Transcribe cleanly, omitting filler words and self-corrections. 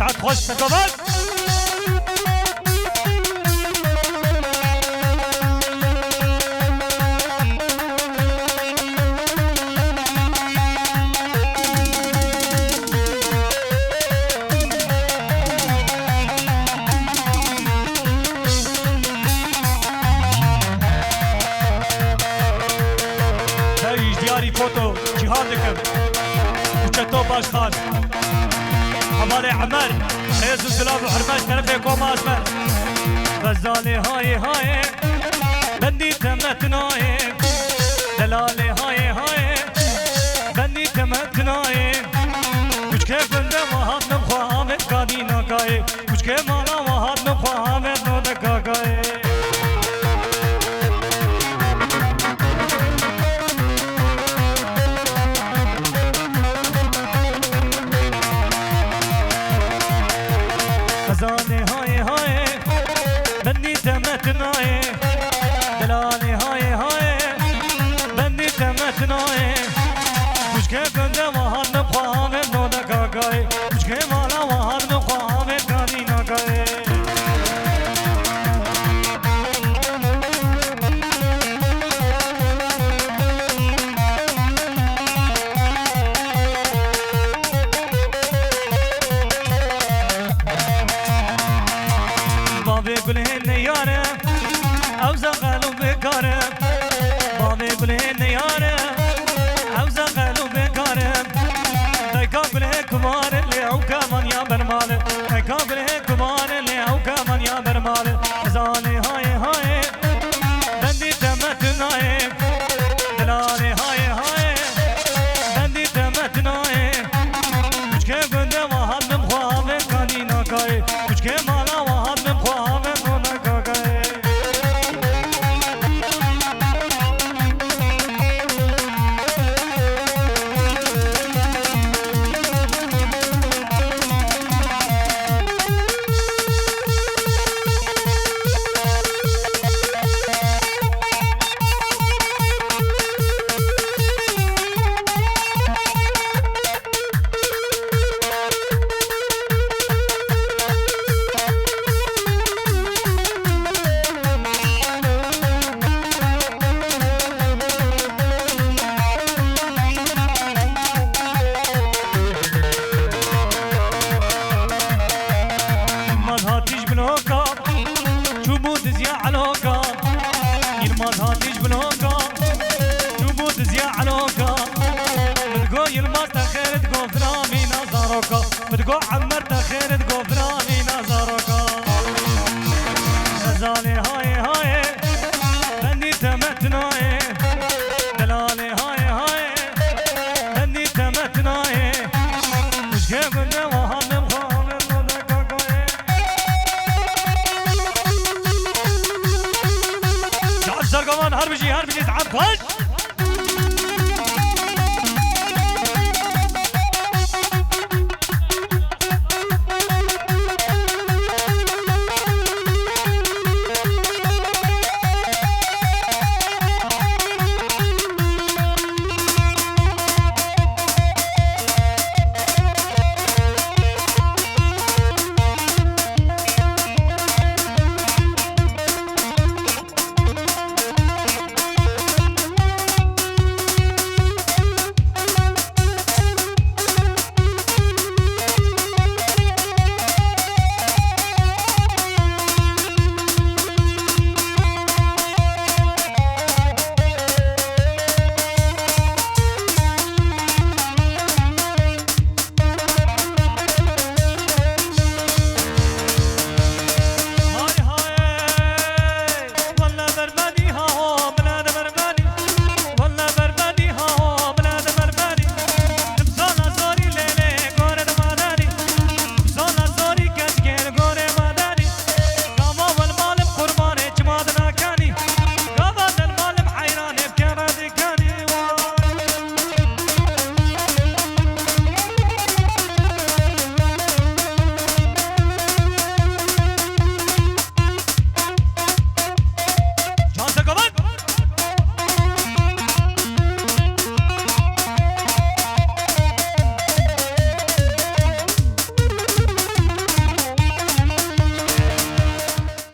ساعت خوش سكوبات فوتو جهاد لكم وشتو باش خان حمالي عمر عز السلام وحرماش طرفي كوما اسمر غزالي هاي بندي تمتناي دلالي هاي بندي تمتناي كوش كيف بنده وهاد نبخوا من قادينا كاي كوش كيف مانا وهاد نبخوا من نودكا كاي غزالي هاي بندي تمتناي دلالي هاي بندي تمتناي كوش كيف بنده وهاد نبخوا من نودكا كاي كوش كيف مانا وهاد نبخوا من قادينا كاي بابي قلهن ياره او زغلو بكاره بابي قلهن ياره او زغلو بكاره تايكا قله كمان اللي او كمان يا برمال تايكا قله كمان اللي او كمان يا برمال زاني هاي بندي تمتناي دلالي هاي بندي تمتناي كوش كيف بنده وهاد نبخوا من قادينا كاي كوش كيف مانا وهاد نبخوا من نودكا كاي هاتيش بلوكا شوبو دزيا علوكا يلماز هاتيش بلوكا شوبو دزيا علوكا بتقو يلماز تخير تقو فرامي نازاروكا بتقو عمر تخير تقو فرامي نازاروكا غزالي هاي بندي تمتناي دلالي هاي بندي تمتناي مش كيف بنده وهاد نبخوا من نودكا كاي زرقمان هربجي تعب خش